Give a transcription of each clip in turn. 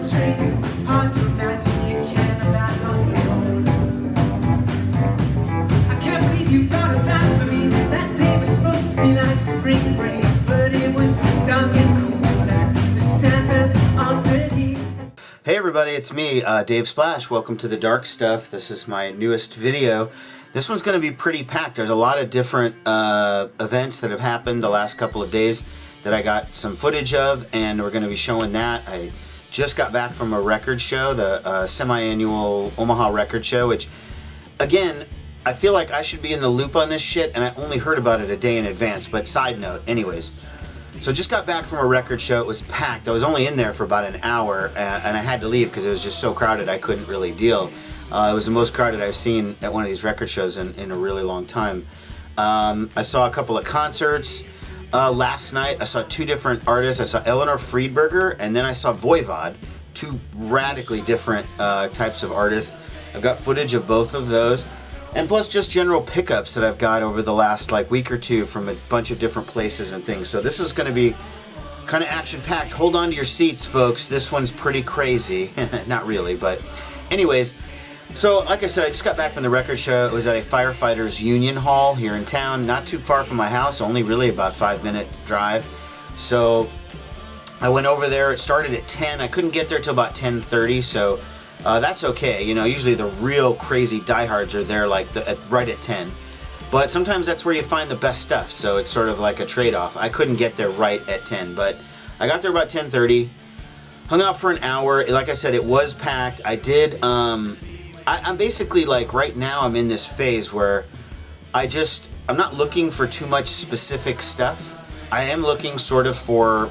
with strangers. Hard to imagine you can about on your own. I can't believe you got it back for me. That day was supposed to be like spring break, but it was dark and cool, and the sand felt all dirty. Hey everybody, it's me, Dave Splash. Welcome to The Dark Stuff. This is my newest video. This one's going to be pretty packed. There's a lot of different events that have happened the last couple of days that I got some footage of, and we're going to be showing that. I just got back from a record show, the semi-annual Omaha record show, which, again, I feel like I should be in the loop on this shit, and I only heard about it a day in advance, but side note, anyways. So just got back from a record show. It was packed. I was only in there for about an hour, and I had to leave because it was just so crowded I couldn't really deal. It was the most crowded I've seen at one of these record shows in a really long time. I saw a couple of concerts last night. I saw two different artists. I saw Eleanor Friedberger, and then I saw Voivod, two radically different types of artists. I've got footage of both of those, and plus just general pickups that I've got over the last week or two from a bunch of different places and things. So this is going to be kind of action-packed. Hold on to your seats, folks. This one's pretty crazy. Not really, but anyways. So, like I said, I just got back from the record show. It was at a firefighters union hall here in town, not too far from my house, only really about 5-minute drive. So, I went over there. It started at 10. I couldn't get there till about 10:30, so that's okay. You know, usually the real crazy diehards are there right at 10. But sometimes that's where you find the best stuff, so it's sort of like a trade-off. I couldn't get there right at 10, but I got there about 10:30. Hung out for an hour. Like I said, it was packed. I did... I'm basically right now I'm in this phase where I'm not looking for too much specific stuff. I am looking sort of for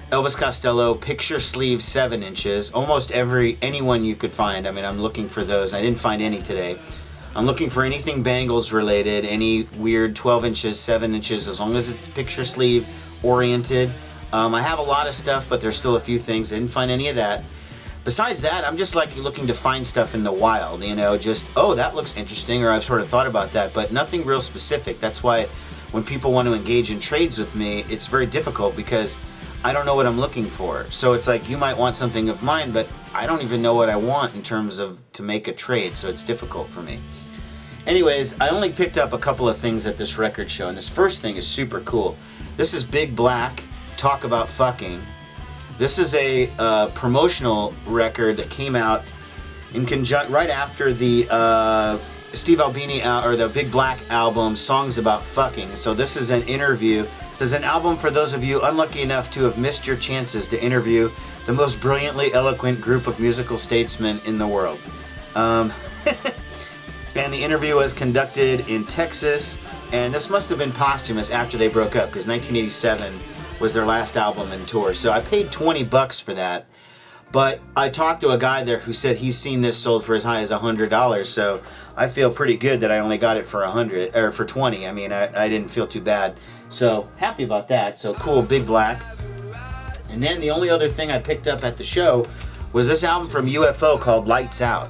Elvis Costello picture sleeve 7 inches, almost anyone you could find. I mean, I'm looking for those. I didn't find any today. I'm looking for anything Bangles related, any weird 12 inches, 7 inches, as long as it's picture sleeve oriented. I have a lot of stuff, but there's still a few things. I didn't find any of that. Besides that, I'm just looking to find stuff in the wild, you know, just, oh, that looks interesting, or I've sort of thought about that, but nothing real specific. That's why when people want to engage in trades with me, it's very difficult because I don't know what I'm looking for. So it's like, you might want something of mine, but I don't even know what I want in terms of to make a trade, so it's difficult for me. Anyways, I only picked up a couple of things at this record show, and this first thing is super cool. This is Big Black, Talk About Fucking. This is a promotional record that came out in right after the Steve Albini or the Big Black album, Songs About Fucking. So this is an interview. This is an album for those of you unlucky enough to have missed your chances to interview the most brilliantly eloquent group of musical statesmen in the world. And the interview was conducted in Texas, and this must have been posthumous after they broke up, because 1987 was their last album and tour. So I paid $20 for that, but I talked to a guy there who said he's seen this sold for as high as $100, so I feel pretty good that I only got it for $100 or for $20. I mean, I didn't feel too bad, so happy about that. So cool, Big Black. And then the only other thing I picked up at the show was this album from UFO called Lights Out.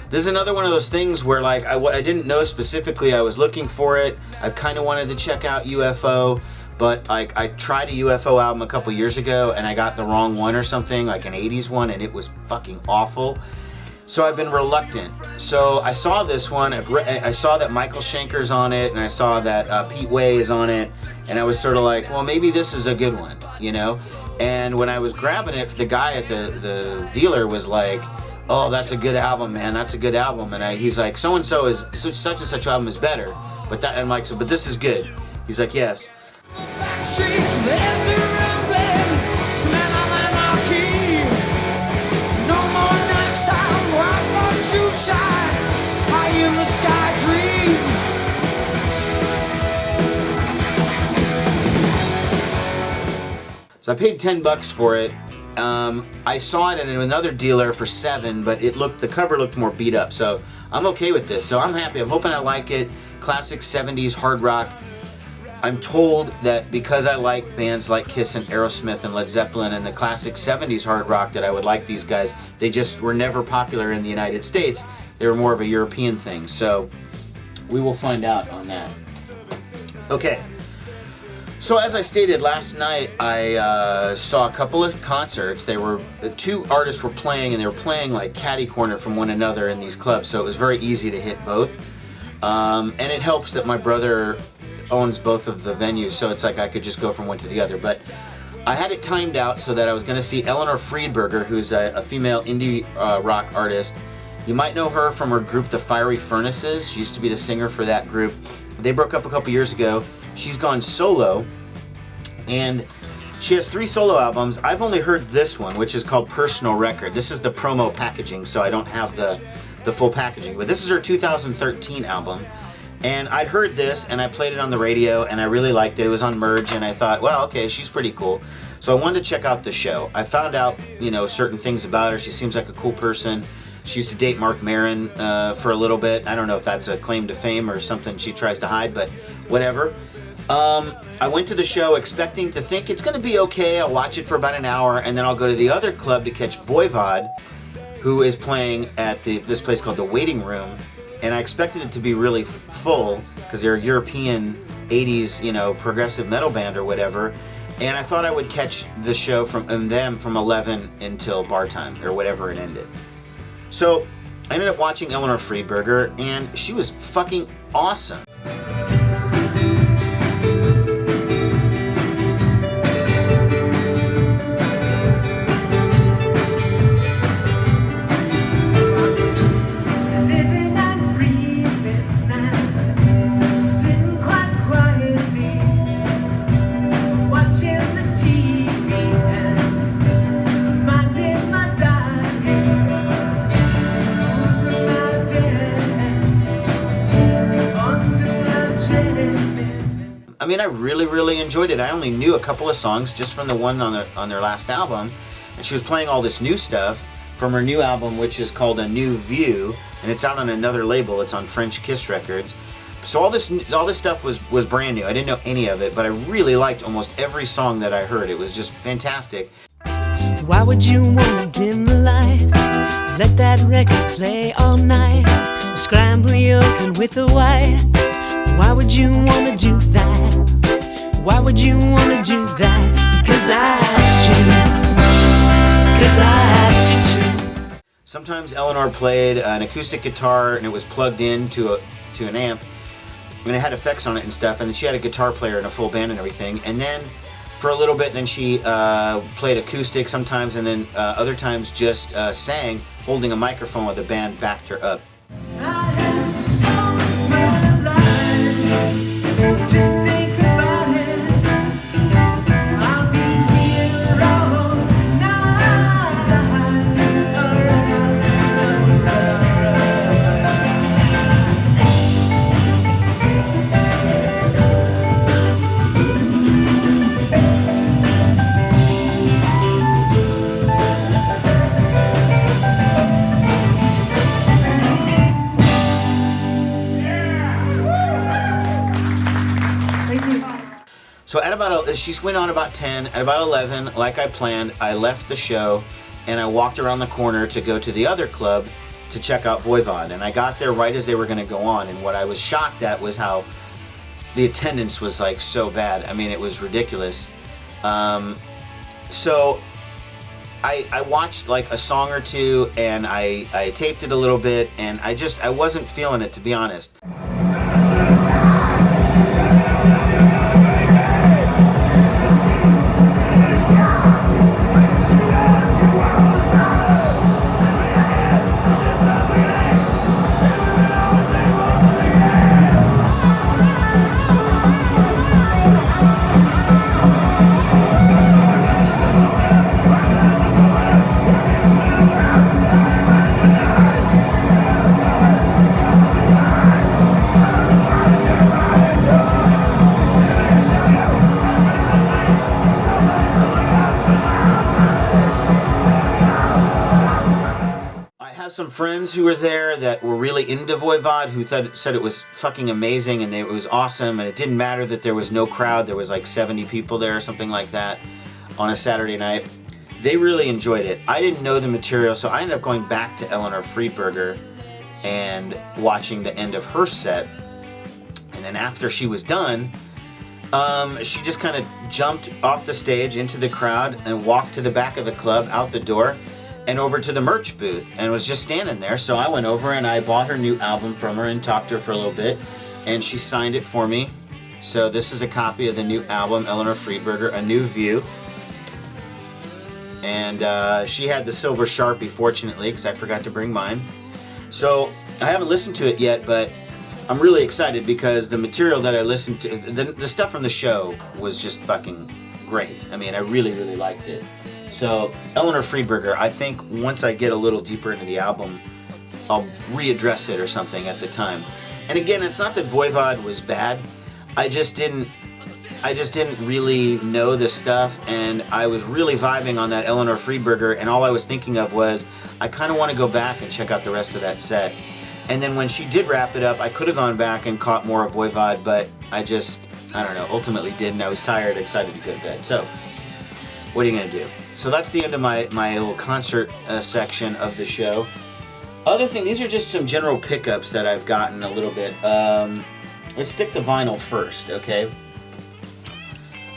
This is another one of those things where I didn't know specifically I was looking for it. I kind of wanted to check out UFO, but I tried a UFO album a couple years ago and I got the wrong one or something, like an 80s one, and it was fucking awful. So I've been reluctant. So I saw this one, I saw that Michael Schenker's on it, and I saw that Pete Way is on it, and I was sort of like, well, maybe this is a good one, you know? And when I was grabbing it, the guy at the dealer was like, oh, that's a good album, man, that's a good album. And he's like, so-and-so is, such and such album is better, but that, and I'm like, so, but this is good. He's like, yes. Streets, there's a rumbling, smell of anarchy. No more night time, white more shoe shine, high in the sky dreams. So I paid $10 for it. I saw it at another dealer for $7, but the cover looked more beat up. So I'm okay with this. So I'm happy. I'm hoping I like it. Classic 70s hard rock. I'm told that because I like bands like Kiss and Aerosmith and Led Zeppelin and the classic 70s hard rock that I would like these guys. They just were never popular in the United States. They were more of a European thing. So we will find out on that. Okay. So as I stated last night, I saw a couple of concerts. The two artists were playing, and they were playing like catty corner from one another in these clubs, so it was very easy to hit both. And it helps that my brother owns both of the venues, so it's like I could just go from one to the other. But I had it timed out so that I was going to see Eleanor Friedberger, who's a female indie rock artist. You might know her from her group, The Fiery Furnaces. She used to be the singer for that group. They broke up a couple years ago. She's gone solo, and she has 3 solo albums. I've only heard this one, which is called Personal Record. This is the promo packaging, so I don't have the full packaging. But this is her 2013 album. And I'd heard this, and I played it on the radio, and I really liked it. It was on Merge, and I thought, well, okay, she's pretty cool. So I wanted to check out the show. I found out, you know, certain things about her. She seems like a cool person. She used to date Mark Maron for a little bit. I don't know if that's a claim to fame or something she tries to hide, but whatever. I went to the show expecting to think it's going to be okay. I'll watch it for about an hour, and then I'll go to the other club to catch Voivod, who is playing at this place called The Waiting Room. And I expected it to be really full because they're a European 80s, you know, progressive metal band or whatever. And I thought I would catch the show from them from 11 until bar time or whatever it ended. So I ended up watching Eleanor Friedberger, and she was fucking awesome. I mean, I really enjoyed it. I only knew a couple of songs just from the one on their last album, and she was playing all this new stuff from her new album, which is called A New View, and it's out on another label. It's on French Kiss Records. So all this stuff was brand new. I didn't know any of it, but I really liked almost every song that I heard. It was just fantastic. Why would you want to dim the light? Let that record play all night. Or scramble you open with the white. Why would you want to do that? Why would you want to do that? Because I asked you. Because I asked you to. Sometimes Eleanor played an acoustic guitar, and it was plugged in to an amp, and it had effects on it and stuff, and then she had a guitar player and a full band and everything. And then for a little bit, then she played acoustic sometimes, and then other times just sang, holding a microphone while the band backed her up. I am so just think about it. I'll be here all So she went on about 10. At about 11, like I planned, I left the show and I walked around the corner to go to the other club to check out Voivod. And I got there right as they were going to go on. And what I was shocked at was how the attendance was like so bad. I mean, it was ridiculous. So I watched like a song or two, and I taped it a little bit, and I wasn't feeling it, to be honest. Some friends who were there that were really into Voivod, who said it was fucking amazing, and it was awesome, and it didn't matter that there was no crowd. There was like 70 people there or something like that on a Saturday night. They really enjoyed it. I didn't know the material, so I ended up going back to Eleanor Friedberger and watching the end of her set. And then after she was done, She just kind of jumped off the stage into the crowd and walked to the back of the club, out the door, and over to the merch booth, and was just standing there. So I went over and I bought her new album from her and talked to her for a little bit, and she signed it for me. So this is a copy of the new album, Eleanor Friedberger, A New View. And she had the silver Sharpie, fortunately, because I forgot to bring mine. So I haven't listened to it yet, but I'm really excited because the material that I listened to, the stuff from the show was just fucking great. I mean, I really, really liked it. So Eleanor Friedberger, I think once I get a little deeper into the album, I'll readdress it or something at the time. And again, it's not that Voivod was bad. I just didn't really know this stuff, and I was really vibing on that Eleanor Friedberger, and all I was thinking of was, I kind of want to go back and check out the rest of that set. And then when she did wrap it up, I could have gone back and caught more of Voivod, but I don't know, ultimately didn't. I was tired, excited to go to bed. So, what are you going to do? So that's the end of my little concert section of the show. Other thing, these are just some general pickups that I've gotten a little bit. Let's stick to vinyl first, okay?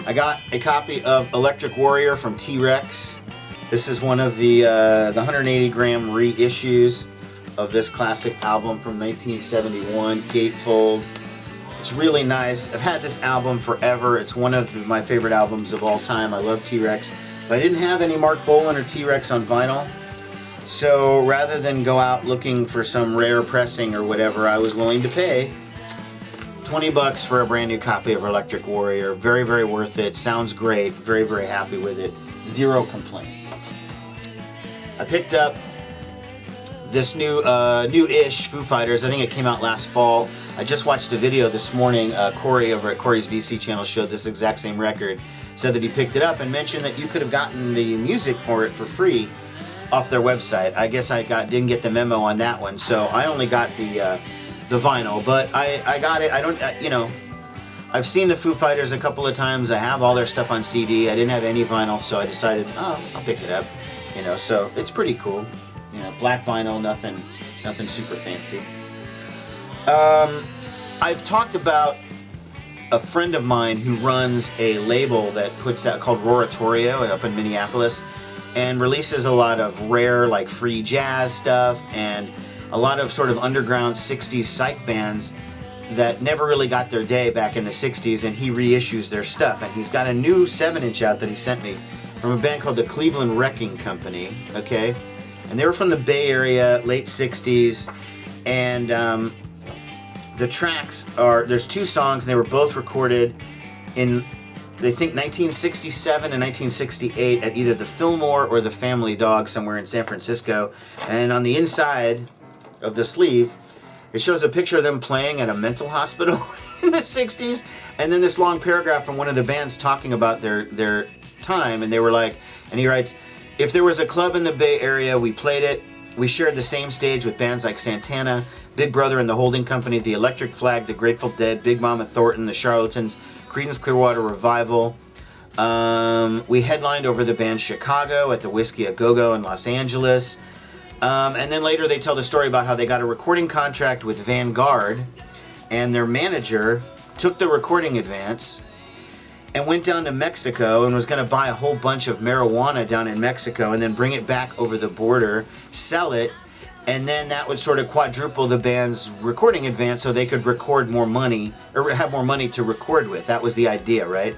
I got a copy of Electric Warrior from T-Rex. This is one of the 180-gram reissues of this classic album from 1971, Gatefold. It's really nice. I've had this album forever. It's one of my favorite albums of all time. I love T-Rex. But I didn't have any Mark Bolan or T-Rex on vinyl. So rather than go out looking for some rare pressing or whatever, I was willing to pay $20 for a brand new copy of Electric Warrior. Very, very worth it. Sounds great. Very, very happy with it. Zero complaints. I picked up this new-ish Foo Fighters. I think it came out last fall. I just watched a video this morning. Corey over at Corey's VC channel showed this exact same record. Said that he picked it up and mentioned that you could have gotten the music for it for free off their website. I guess I didn't get the memo on that one, so I only got the vinyl. But I got it. I've seen the Foo Fighters a couple of times. I have all their stuff on CD. I didn't have any vinyl, so I decided, I'll pick it up. So it's pretty cool. Black vinyl, nothing super fancy. I've talked about a friend of mine who runs a label that puts out called Roratorio up in Minneapolis, and releases a lot of rare, like, free jazz stuff and a lot of sort of underground 60s psych bands that never really got their day back in the 60s, and he reissues their stuff. And he's got a new 7-inch out that he sent me from a band called the Cleveland Wrecking Company, okay? And they were from the Bay Area, late 60s, and the tracks are, there's 2 songs, and they were both recorded in, they think, 1967 and 1968 at either the Fillmore or the Family Dog somewhere in San Francisco. And on the inside of the sleeve, it shows a picture of them playing at a mental hospital in the 60s, and then this long paragraph from one of the bands talking about their time, and they were like, and he writes, "If there was a club in the Bay Area, we played it. We shared the same stage with bands like Santana, Big Brother and the Holding Company, The Electric Flag, The Grateful Dead, Big Mama Thornton, The Charlatans, Creedence Clearwater Revival. We headlined over the band Chicago at the Whiskey A Go-Go in Los Angeles." And then later they tell the story about how they got a recording contract with Vanguard, and their manager took the recording advance and went down to Mexico and was going to buy a whole bunch of marijuana down in Mexico and then bring it back over the border, sell it, and then that would sort of quadruple the band's recording advance so they could record more money, or have more money to record with. That was the idea, right?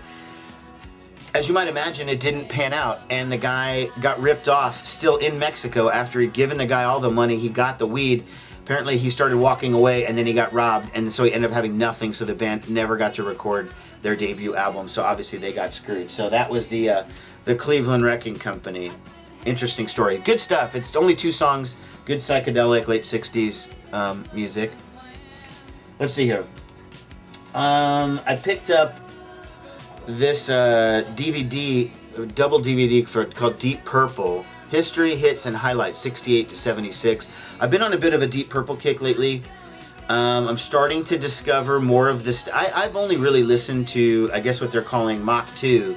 As you might imagine, it didn't pan out, and the guy got ripped off still in Mexico after he'd given the guy all the money. He got the weed. Apparently he started walking away, and then he got robbed, and so he ended up having nothing, so the band never got to record their debut album, so obviously they got screwed. So that was the Cleveland Wrecking Company. Interesting story. Good stuff. It's only 2 songs. Good psychedelic late 60s music. Let's see here. I picked up this DVD, double DVD called Deep Purple, History, Hits, and Highlights, 68 to 76. I've been on a bit of a Deep Purple kick lately. I'm starting to discover more of this. I've only really listened to, I guess, what they're calling Mach 2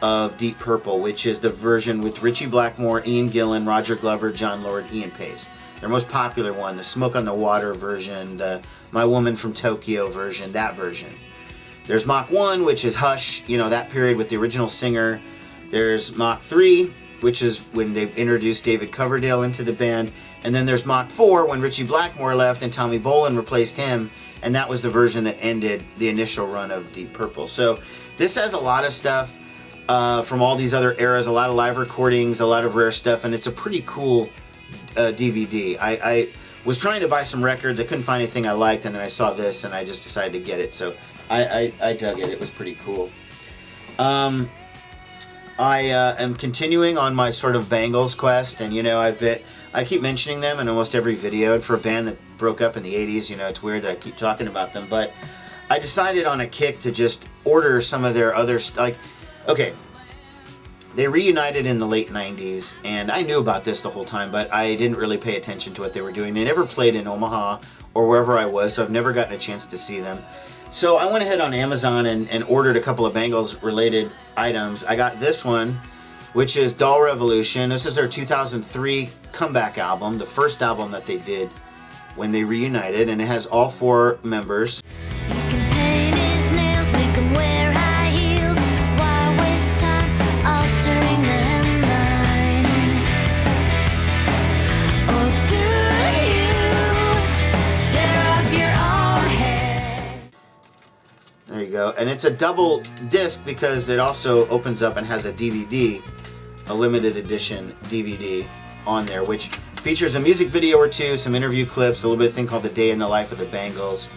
of Deep Purple, which is the version with Ritchie Blackmore, Ian Gillan, Roger Glover, John Lord, Ian Pace. Their most popular one, the Smoke on the Water version, the My Woman from Tokyo version, that version. There's Mach 1, which is Hush, you know, that period with the original singer. There's Mach 3, which is when they introduced David Coverdale into the band. And then there's Mach 4, when Ritchie Blackmore left and Tommy Bolin replaced him. And that was the version that ended the initial run of Deep Purple. So this has a lot of stuff from all these other eras, a lot of live recordings, a lot of rare stuff, and it's a pretty cool DVD. I was trying to buy some records. I couldn't find anything I liked, and then I saw this, and I just decided to get it. So I dug it. It was pretty cool. I am continuing on my sort of Bangles quest, and you know, I keep mentioning them in almost every video, and for a band that broke up in the 80s, you know, it's weird that I keep talking about them, but I decided on a kick to just order some of their other, like, okay, they reunited in the late 90s, and I knew about this the whole time, but I didn't really pay attention to what they were doing. They never played in Omaha or wherever I was, so I've never gotten a chance to see them. So I went ahead on Amazon and ordered a couple of Bangles related items. I got this one, which is Doll Revolution. This is their 2003 comeback album, the first album that they did when they reunited, and it has all 4 members. There you go. And it's a double disc because it also opens up and has a DVD, a limited edition DVD on there, which features a music video or two, some interview clips, a little bit of thing called The Day in the Life of the Bangles.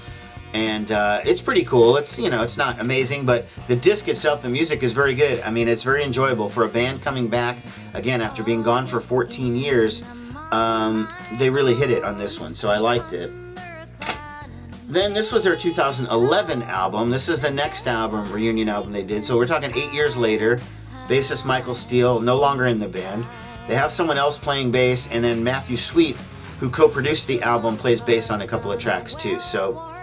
And it's pretty cool. It's, you know, it's not amazing, but the disc itself, the music is very good. I mean, it's very enjoyable for a band coming back, again, after being gone for 14 years. They really hit it on this one, so I liked it. Then this was their 2011 album. This is the next album, reunion album they did. So we're talking 8 years later. Bassist Michael Steele, no longer in the band. They have someone else playing bass, and then Matthew Sweet, who co-produced the album, plays bass on a couple of tracks too. So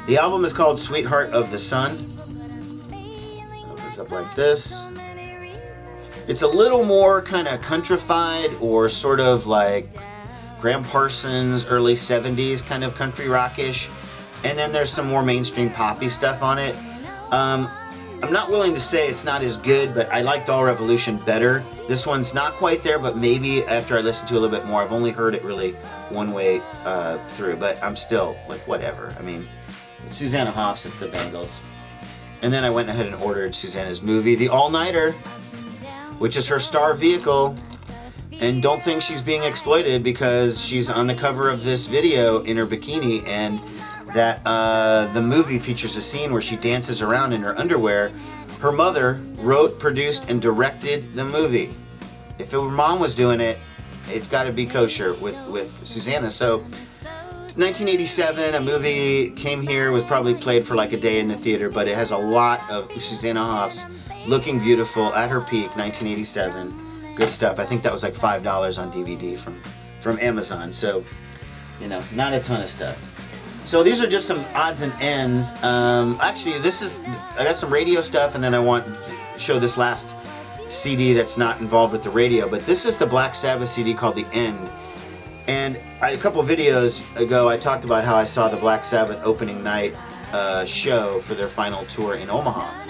the album is called Sweetheart of the Sun. It opens up like this. It's a little more kind of countrified, or sort of like Graham Parsons, early 70s kind of country rockish, and then there's some more mainstream poppy stuff on it. I'm not willing to say it's not as good, but I like Doll Revolution better. This one's not quite there, but maybe after I listen to it a little bit more. I've only heard it really one way through, but I'm still like, whatever. I mean, it's Susanna Hoffs, it's the Bangles. And then I went ahead and ordered Susanna's movie, The All-Nighter, which is her star vehicle. And don't think she's being exploited, because she's on the cover of this video in her bikini, and that the movie features a scene where she dances around in her underwear. Her mother wrote, produced, and directed the movie. If her mom was doing it, it's got to be kosher with Susanna. So 1987, a movie came here, was probably played for like a day in the theater, but it has a lot of Susanna Hoffs looking beautiful at her peak, 1987. Good stuff. I think that was like $5 on DVD from Amazon. So, you know, not a ton of stuff. So these are just some odds and ends. Actually, I got some radio stuff, and then I want to show this last CD that's not involved with the radio. But this is the Black Sabbath CD called The End. And a couple of videos ago, I talked about how I saw the Black Sabbath opening night show for their final tour in Omaha.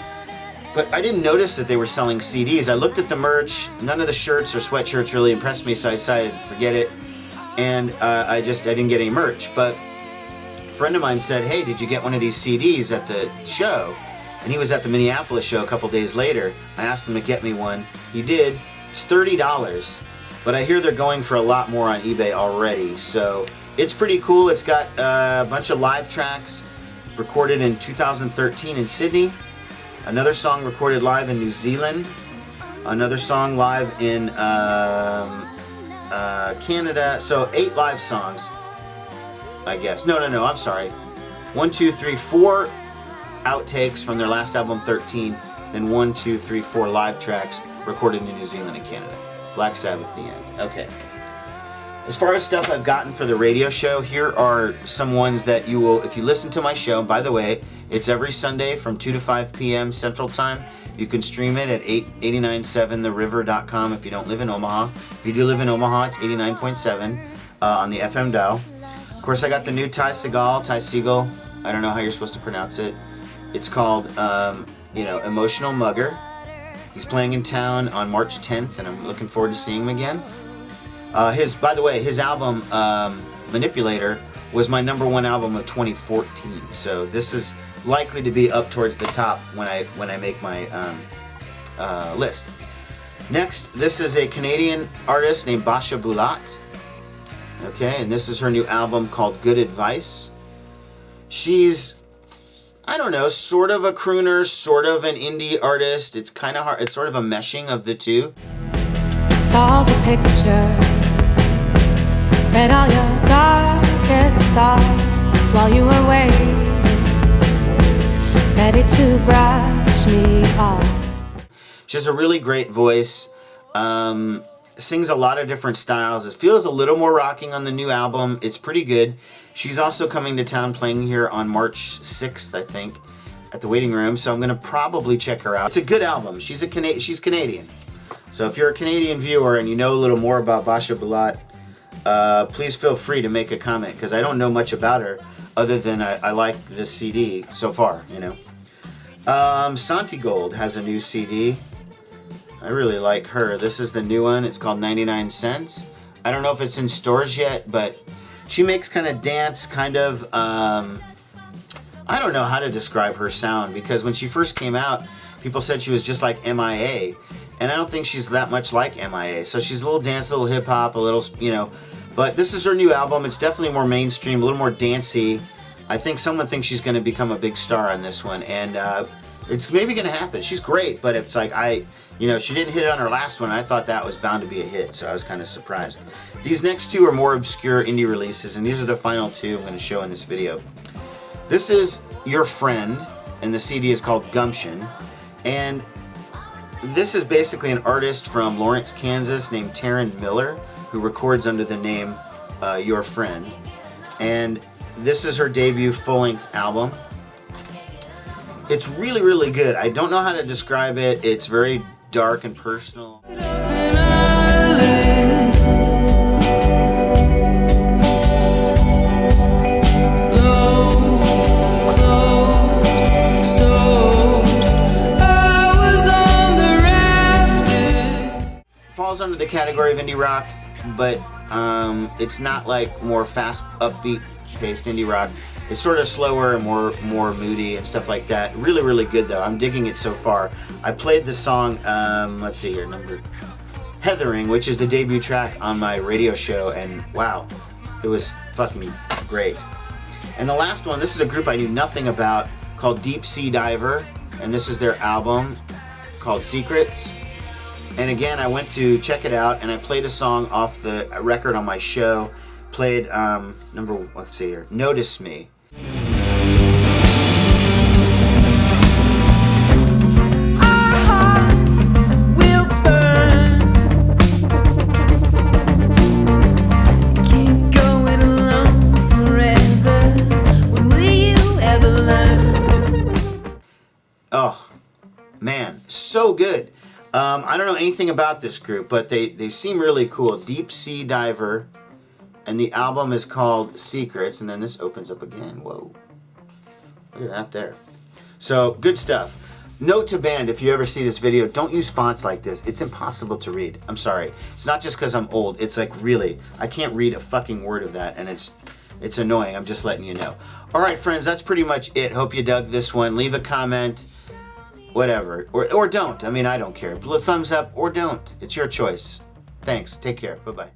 But I didn't notice that they were selling CDs. I looked at the merch. None of the shirts or sweatshirts really impressed me, so I decided to forget it. And I didn't get any merch. But a friend of mine said, hey, did you get one of these CDs at the show? And he was at the Minneapolis show a couple days later. I asked him to get me one. He did. It's $30. But I hear they're going for a lot more on eBay already. So it's pretty cool. It's got a bunch of live tracks recorded in 2013 in Sydney. Another song recorded live in New Zealand. Another song live in Canada. So 8 live songs, I guess. No, I'm sorry. 1, 2, 3, 4 outtakes from their last album, 13. Then 1, 2, 3, 4 live tracks recorded in New Zealand and Canada. Black Sabbath, The End. Okay. As far as stuff I've gotten for the radio show, here are some ones that you will, if you listen to my show, by the way, it's every Sunday from 2 to 5 p.m. Central Time. You can stream it at 897theriver.com if you don't live in Omaha. If you do live in Omaha, it's 89.7 on the FM dial. Of course, I got the new Ty Segall, I don't know how you're supposed to pronounce it, It's called, Emotional Mugger. He's playing in town on March 10th, and I'm looking forward to seeing him again. By the way, his album, Manipulator, was my #1 album of 2014. So this is likely to be up towards the top when I make my list. Next, this is a Canadian artist named Basha Bulat. Okay, and this is her new album called Good Advice. She's, I don't know, sort of a crooner, sort of an indie artist. It's kind of hard. It's sort of a meshing of the two. Saw the pictures, read all your darkest thoughts while you were waiting, ready to brush me off. She has a really great voice. Sings a lot of different styles. It feels a little more rocking on the new album. It's pretty good. She's also coming to town, playing here on March 6th, I think, at the Waiting Room. So I'm gonna probably check her out. It's a good album. She's Canadian. So if you're a Canadian viewer and you know a little more about Basha Bulat, please feel free to make a comment, because I don't know much about her other than I like this CD so far, you know. Santigold has a new CD. I really like her. This is the new one. It's called 99 Cents. I don't know if it's in stores yet, but she makes kind of dance, kind of, I don't know how to describe her sound, because when she first came out, people said she was just like MIA, and I don't think she's that much like MIA. So she's a little dance, a little hip hop, a little, but this is her new album. It's definitely more mainstream, a little more dancey. I think someone thinks she's going to become a big star on this one, and it's maybe going to happen. She's great, but it's like she didn't hit it on her last one. I thought that was bound to be a hit, so I was kind of surprised. These next two are more obscure indie releases, and these are the final two I'm going to show in this video. This is Your Friend, and the CD is called Gumption, and this is basically an artist from Lawrence, Kansas named Taryn Miller, who records under the name Your Friend, and this is her debut full-length album. It's really, really good. I don't know how to describe it. It's very dark and personal. Falls under the category of indie rock, but it's not like more fast, upbeat paced indie rock. It's sort of slower and more moody and stuff like that. Really, really good though. I'm digging it so far. I played the song, let's see here, Heathering, which is the debut track on my radio show, and wow, it was fucking great. And the last one, this is a group I knew nothing about called Deep Sea Diver, and this is their album called Secrets. And again, I went to check it out, and I played a song off the record on my show. Played let's see here, Notice Me. Our hearts will burn. Keep going alone forever. When will you ever learn? Oh, man, so good. I don't know anything about this group, but they seem really cool. Deep Sea Diver, and the album is called Secrets, and then this opens up again. Whoa. Look at that there. So, good stuff. Note to band, if you ever see this video, don't use fonts like this. It's impossible to read. I'm sorry. It's not just because I'm old. It's like, really, I can't read a fucking word of that, and it's annoying. I'm just letting you know. Alright, friends, that's pretty much it. Hope you dug this one. Leave a comment. Whatever. Or don't. I mean, I don't care. Thumbs up or don't. It's your choice. Thanks. Take care. Bye-bye.